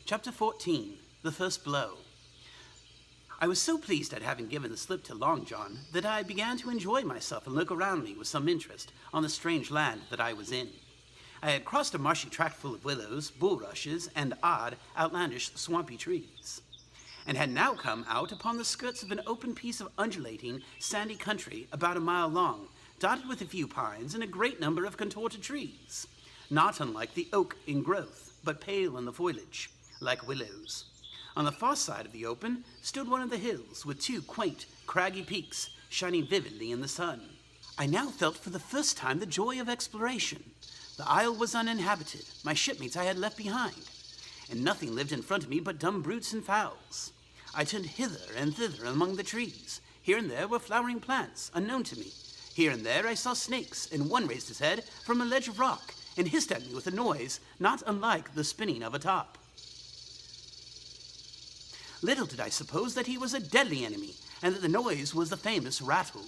Chapter 14, The First Blow. I was so pleased at having given the slip to Long John that I began to enjoy myself and look around me with some interest on the strange land that I was in. I had crossed a marshy tract full of willows, bulrushes, and odd, outlandish, swampy trees, and had now come out upon the skirts of an open piece of undulating, sandy country about a mile long, dotted with a few pines and a great number of contorted trees, not unlike the oak in growth, but pale in the foliage, like willows. On the far side of the open stood one of the hills with two quaint, craggy peaks shining vividly in the sun. I now felt for the first time the joy of exploration. The isle was uninhabited, my shipmates I had left behind, and nothing lived in front of me but dumb brutes and fowls. I turned hither and thither among the trees. Here and there were flowering plants, unknown to me. Here and there I saw snakes, and one raised his head from a ledge of rock and hissed at me with a noise not unlike the spinning of a top. Little did I suppose that he was a deadly enemy, and that the noise was the famous rattle.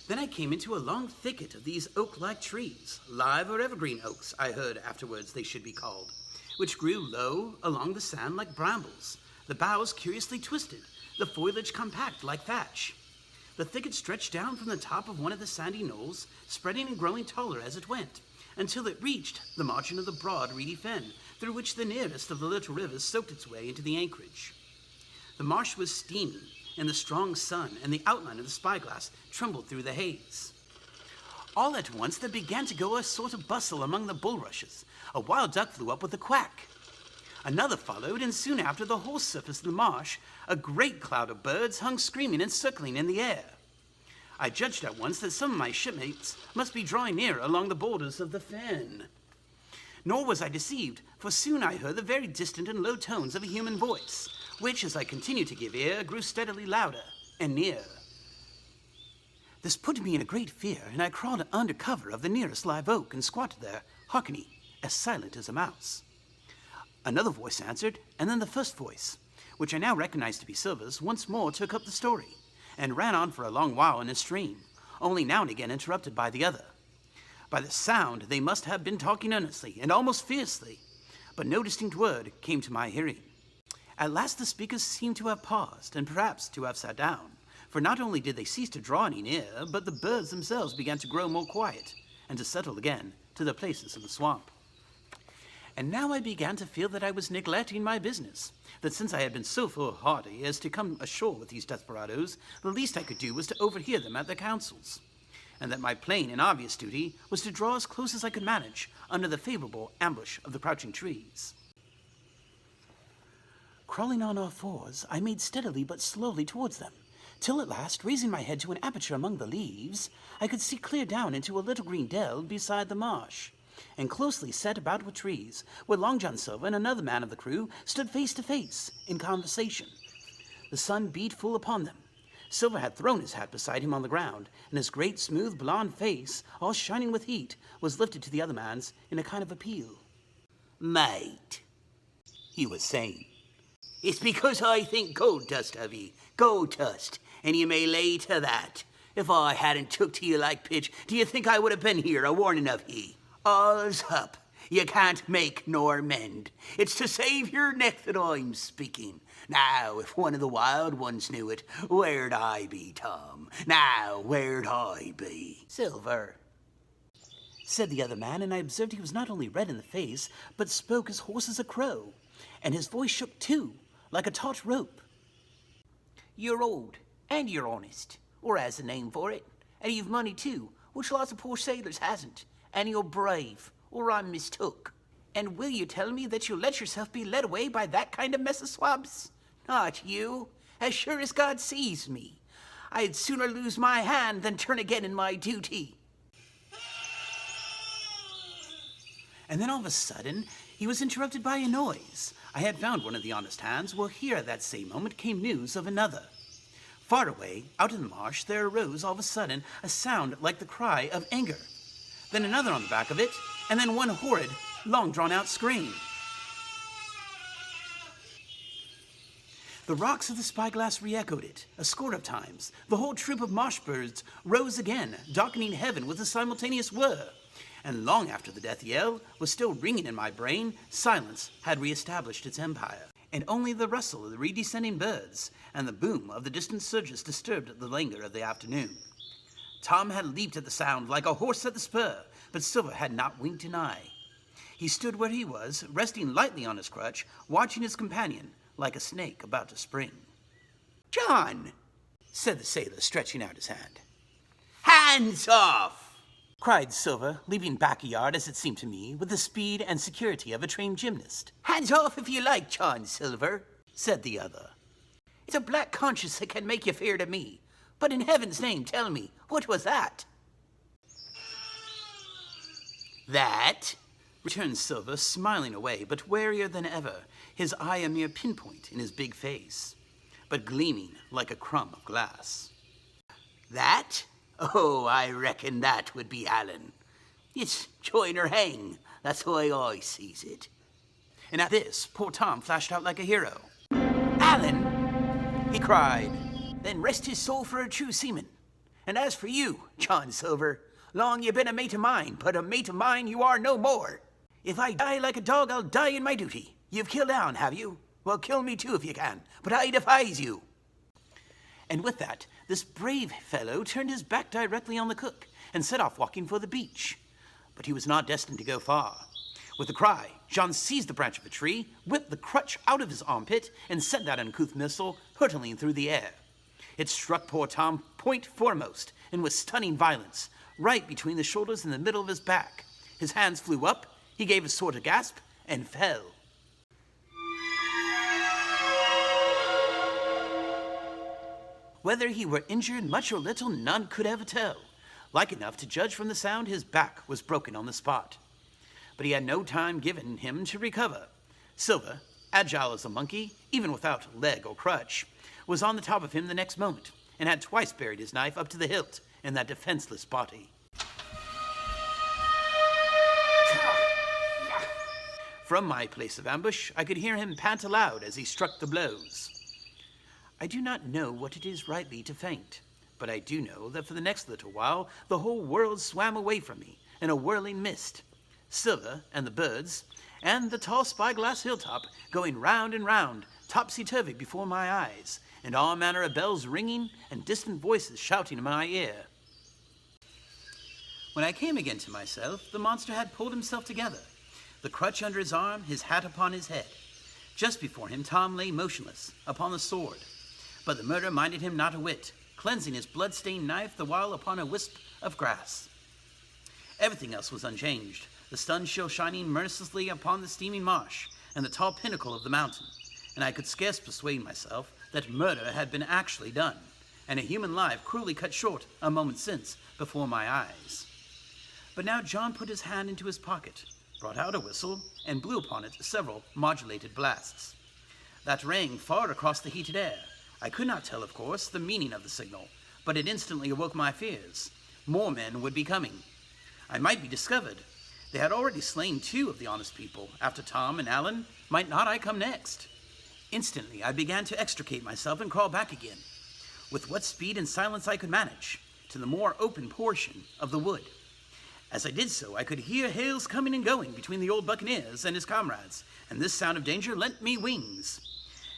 Then I came into a long thicket of these oak-like trees, live or evergreen oaks, I heard afterwards they should be called, which grew low along the sand like brambles, the boughs curiously twisted, the foliage compact like thatch. The thicket stretched down from the top of one of the sandy knolls, spreading and growing taller as it went, until it reached the margin of the broad, reedy fen, through which the nearest of the little rivers soaked its way into the anchorage. The marsh was steamy in the strong sun, and the outline of the spyglass trembled through the haze. All at once there began to go a sort of bustle among the bulrushes. A wild duck flew up with a quack. Another followed, and soon after the whole surface of the marsh, a great cloud of birds hung screaming and circling in the air. I judged at once that some of my shipmates must be drawing near along the borders of the fen. Nor was I deceived, for soon I heard the very distant and low tones of a human voice, which, as I continued to give ear, grew steadily louder and nearer. This put me in a great fear, and I crawled under cover of the nearest live oak and squatted there, hearkening, as silent as a mouse. Another voice answered, and then the first voice, which I now recognized to be Silver's, once more took up the story, and ran on for a long while in a stream, only now and again interrupted by the other. By the sound, they must have been talking earnestly, and almost fiercely, but no distinct word came to my hearing. At last the speakers seemed to have paused, and perhaps to have sat down, for not only did they cease to draw any near, but the birds themselves began to grow more quiet, and to settle again to their places in the swamp. And now I began to feel that I was neglecting my business, that since I had been so foolhardy as to come ashore with these desperadoes, the least I could do was to overhear them at their councils, and that my plain and obvious duty was to draw as close as I could manage under the favorable ambush of the crouching trees. Crawling on all fours, I made steadily but slowly towards them, till at last, raising my head to an aperture among the leaves, I could see clear down into a little green dell beside the marsh, and closely set about with trees, where Long John Silver and another man of the crew stood face to face in conversation. The sun beat full upon them. Silver had thrown his hat beside him on the ground, and his great, smooth, blond face, all shining with heat, was lifted to the other man's in a kind of appeal. "Mate," he was saying, "it's because I think gold dust of ye, gold dust, and you may lay to that. If I hadn't took to you like pitch, do you think I would have been here a-warning of ye? All's up. You can't make nor mend. It's to save your neck that I'm speaking. Now, if one of the wild ones knew it, where'd I be, Tom? Now, where'd I be?" "Silver," said the other man, and I observed he was not only red in the face, but spoke as hoarse as a crow, and his voice shook too, like a taut rope. "You're old, and you're honest, or has a name for it, and you've money too, which lots of poor sailors hasn't, and you're brave, or I'm mistook. And will you tell me that you'll let yourself be led away by that kind of mess of swabs? Not you, as sure as God sees me. I'd sooner lose my hand than turn again in my duty." And then all of a sudden, he was interrupted by a noise. I had found one of the honest hands. Well, here at that same moment came news of another. Far away, out in the marsh, there arose all of a sudden a sound like the cry of anger. Then another on the back of it, and then one horrid, long-drawn-out scream. The rocks of the spyglass re-echoed it a score of times. The whole troop of marsh birds rose again, darkening heaven with a simultaneous whir. And long after the death yell was still ringing in my brain, silence had reestablished its empire, and only the rustle of the redescending birds and the boom of the distant surges disturbed the languor of the afternoon. Tom had leaped at the sound like a horse at the spur, but Silver had not winked an eye. He stood where he was, resting lightly on his crutch, watching his companion like a snake about to spring. "John," said the sailor, stretching out his hand. "Hands off!" cried Silver, leaping back a yard, as it seemed to me, with the speed and security of a trained gymnast. "Hands off if you like, John Silver," said the other. "It's a black conscience that can make you feared of me. But in heaven's name, tell me, what was that?" "That," returned Silver, smiling away, but warier than ever, his eye a mere pinpoint in his big face, but gleaming like a crumb of glass. "That? Oh, I reckon that would be Allen. It's join or hang. That's the way I sees it." And at this, poor Tom flashed out like a hero. "Allen?" he cried. "Then rest his soul for a true seaman. And as for you, John Silver, long you been a mate of mine, but a mate of mine you are no more. If I die like a dog, I'll die in my duty. You've killed Allen, have you? Well, kill me too if you can, but I defies you." And with that, this brave fellow turned his back directly on the cook and set off walking for the beach. But he was not destined to go far. With a cry, John seized the branch of a tree, whipped the crutch out of his armpit, and sent that uncouth missile hurtling through the air. It struck poor Tom point foremost, and with stunning violence, right between the shoulders and the middle of his back. His hands flew up, he gave a sort of gasp, and fell. Whether he were injured much or little, none could ever tell. Like enough to judge from the sound, his back was broken on the spot. But he had no time given him to recover. Silver, agile as a monkey, even without leg or crutch, was on the top of him the next moment, and had twice buried his knife up to the hilt in that defenseless body. From my place of ambush, I could hear him pant aloud as he struck the blows. I do not know what it is rightly to faint, but I do know that for the next little while the whole world swam away from me in a whirling mist. Silver and the birds, and the tall spyglass hilltop going round and round, topsy-turvy before my eyes, and all manner of bells ringing and distant voices shouting in my ear. When I came again to myself, the monster had pulled himself together, the crutch under his arm, his hat upon his head. Just before him, Tom lay motionless upon the sword. But the murder minded him not a whit, cleansing his blood-stained knife the while upon a wisp of grass. Everything else was unchanged, the sun still shining mercilessly upon the steaming marsh and the tall pinnacle of the mountain, and I could scarce persuade myself that murder had been actually done, and a human life cruelly cut short a moment since before my eyes. But now John put his hand into his pocket, brought out a whistle, and blew upon it several modulated blasts. That rang far across the heated air. I could not tell, of course, the meaning of the signal, but it instantly awoke my fears. More men would be coming. I might be discovered. They had already slain 2 of the honest people. After Tom and Allen, might not I come next? Instantly, I began to extricate myself and crawl back again, with what speed and silence I could manage, to the more open portion of the wood. As I did so, I could hear hails coming and going between the old buccaneers and his comrades, and this sound of danger lent me wings.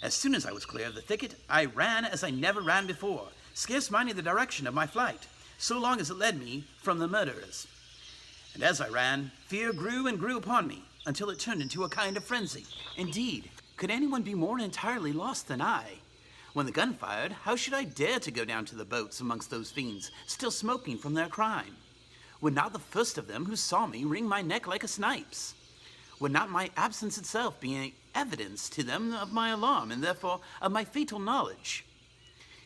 As soon as I was clear of the thicket, I ran as I never ran before, scarce minding the direction of my flight, so long as it led me from the murderers. And as I ran, fear grew and grew upon me, until it turned into a kind of frenzy. Indeed, could anyone be more entirely lost than I? When the gun fired, how should I dare to go down to the boats amongst those fiends, still smoking from their crime? Would not the first of them who saw me wring my neck like a snipe's? Would not my absence itself be evidence to them of my alarm, and therefore of my fatal knowledge?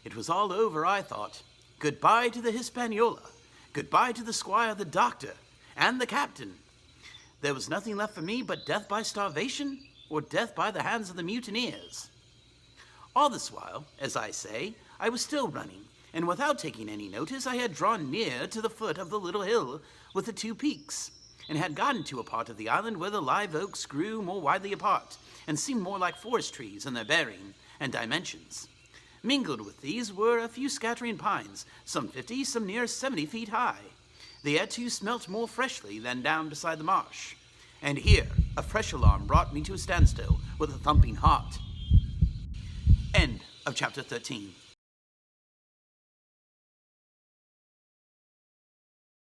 It was all over, I thought. Goodbye to the Hispaniola. Goodbye to the squire, the doctor, and the captain. There was nothing left for me but death by starvation, or death by the hands of the mutineers. All this while, as I say, I was still running, and without taking any notice, I had drawn near to the foot of the little hill with the 2 peaks, and had gotten to a part of the island where the live oaks grew more widely apart, and seemed more like forest trees in their bearing and dimensions. Mingled with these were a few scattering pines, some 50, some near 70 feet high. The air too smelt more freshly than down beside the marsh. And here, a fresh alarm brought me to a standstill with a thumping heart. End of chapter 13.